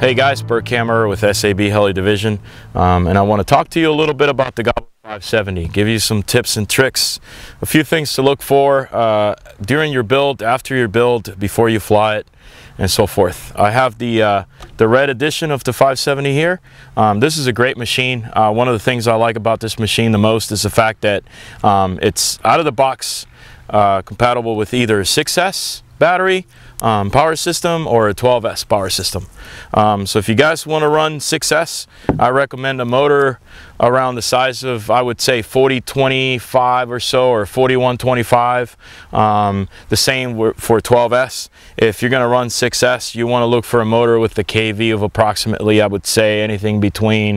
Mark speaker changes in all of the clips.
Speaker 1: Hey guys, Bert Kammerer with SAB Heli Division, and I want to talk to you a little bit about the Goblin 570, give you some tips and tricks, a few things to look for during your build, after your build, before you fly it, and so forth. I have the red edition of the 570 here. This is a great machine. One of the things I like about this machine the most is the fact that it's out of the box compatible with either a 6S battery power system or a 12S power system. So if you guys want to run 6S, I recommend a motor around the size of, I would say, 4025 or so, or 4125. The same for 12S. If you're going to run 6S, you want to look for a motor with the kV of approximately, I would say, anything between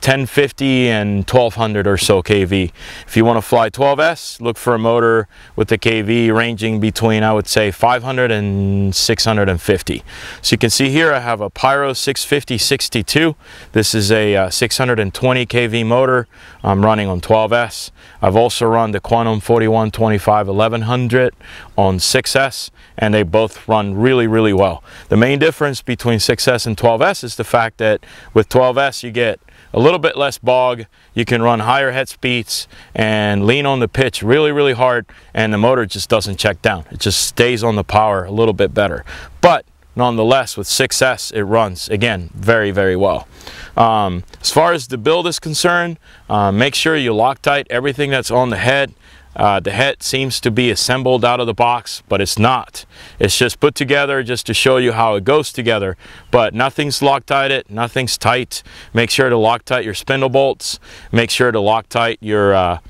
Speaker 1: 1050 and 1200 or so kV. If you want to fly 12S, look for a motor with the kV ranging between, I would say, 500 and 650. So you can see here I have a Pyro 650-62. This is a 620 kV motor. I'm running on 12S. I've also run the Quantum 4125-1100 on 6S, and they both run really well. The main difference between 6S and 12S is the fact that with 12S you get a little bit less bog, you can run higher head speeds and lean on the pitch really hard, and the motor just doesn't check down. It just stays on the power a little bit better. But nonetheless, with 6S, it runs, again, very well. As far as the build is concerned, make sure you Loctite everything that's on the head. The head seems to be assembled out of the box, but it's not. It's just put together just to show you how it goes together, but nothing's Loctited, nothing's tight. Make sure to Loctite your spindle bolts. Make sure to Loctite your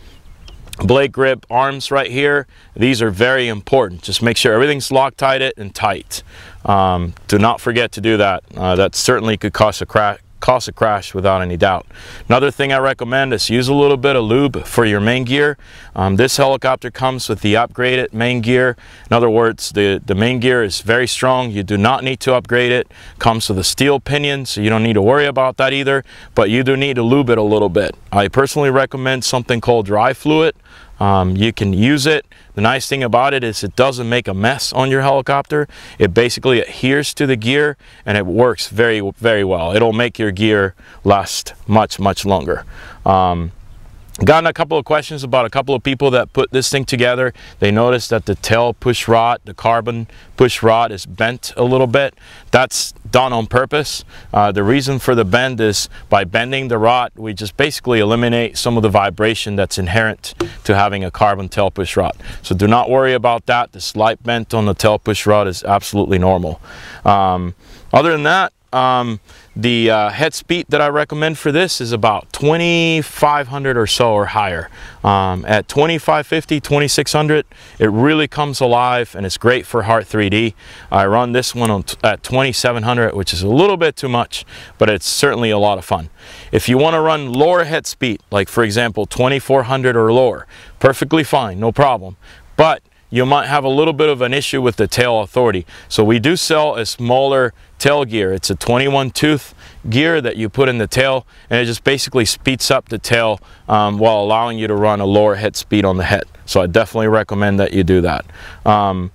Speaker 1: blade grip arms right here. These are very important. Just make sure everything's Loctited and tight. Do not forget to do that. That certainly could cause a crash without any doubt. Another thing I recommend is use a little bit of lube for your main gear. This helicopter comes with the upgraded main gear. In other words, the main gear is very strong. You do not need to upgrade it. Comes with a steel pinion, so you don't need to worry about that either, but you do need to lube it a little bit. I personally recommend something called dry fluid. You can use it. The nice thing about it is it doesn't make a mess on your helicopter. It basically adheres to the gear, and it works very well. It'll make your gear last much longer. Gotten a couple of questions about a couple of people that put this thing together. They noticed that the tail push rod, the carbon push rod, is bent a little bit. That's done on purpose. The reason for the bend is by bending the rod, we just basically eliminate some of the vibration that's inherent to having a carbon tail push rod. So do not worry about that. The slight bend on the tail push rod is absolutely normal. Other than that, the head speed that I recommend for this is about 2500 or so or higher. At 2550, 2600, it really comes alive, and it's great for Heart 3D. I run this one at 2700, which is a little bit too much, but it's certainly a lot of fun. If you want to run lower head speed, like for example 2400 or lower, perfectly fine, no problem. But you might have a little bit of an issue with the tail authority. So we do sell a smaller tail gear. It's a 21 tooth gear that you put in the tail, and it just basically speeds up the tail while allowing you to run a lower head speed on the head. So I definitely recommend that you do that. Other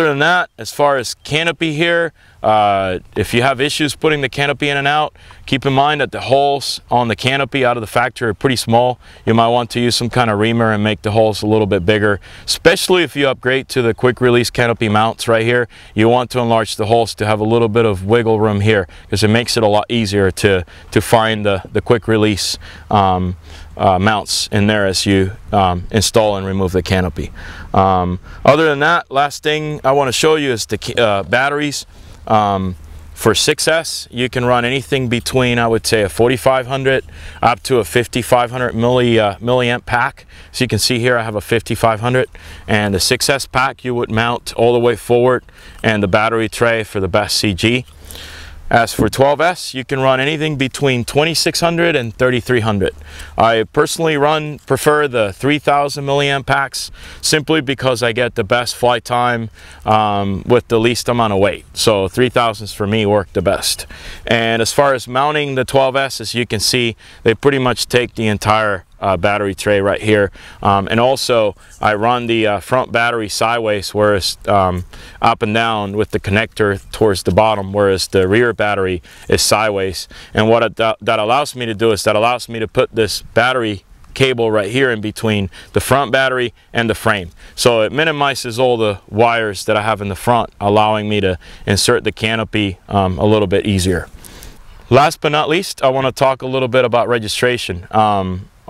Speaker 1: than that, as far as canopy here, if you have issues putting the canopy in and out, keep in mind that the holes on the canopy out of the factory are pretty small. You might want to use some kind of reamer and make the holes a little bit bigger, especially if you upgrade to the quick release canopy mounts right here. You want to enlarge the holes to have a little bit of wiggle room here, because it makes it a lot easier to find the quick release mounts in there as you install and remove the canopy. Other than that, last thing I want to show you is the batteries. For 6S, you can run anything between, I would say, a 4500 up to a 5500 milliamp pack. So you can see here I have a 5500, and the 6S pack you would mount all the way forward, and the battery tray for the best CG. As for 12S, you can run anything between 2600 and 3300. I personally prefer the 3000 milliamp packs, simply because I get the best flight time with the least amount of weight. So 3000s for me work the best. And as far as mounting the 12S, as you can see, they pretty much take the entire battery tray right here, and also I run the front battery sideways, whereas up and down with the connector towards the bottom, whereas the rear battery is sideways. And what that allows me to do is that allows me to put this battery cable right here in between the front battery and the frame, so it minimizes all the wires that I have in the front, allowing me to insert the canopy a little bit easier. Last but not least, I want to talk a little bit about registration.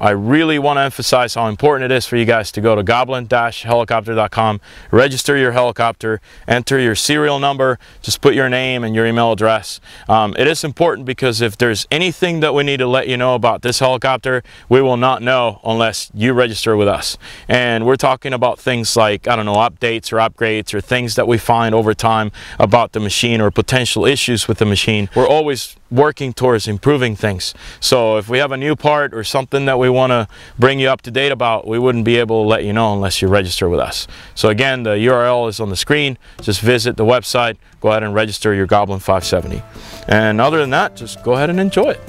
Speaker 1: I really want to emphasize how important it is for you guys to go to goblin-helicopter.com, register your helicopter, enter your serial number, just put your name and your email address. It is important because if there's anything that we need to let you know about this helicopter, we will not know unless you register with us. And we're talking about things like, I don't know, updates or upgrades or things that we find over time about the machine or potential issues with the machine. We're always working towards improving things. So if we have a new part or something that we want to bring you up to date about, we wouldn't be able to let you know unless you register with us. So again, the URL is on the screen. Just visit the website, go ahead and register your Goblin 570. And other than that, just go ahead and enjoy it.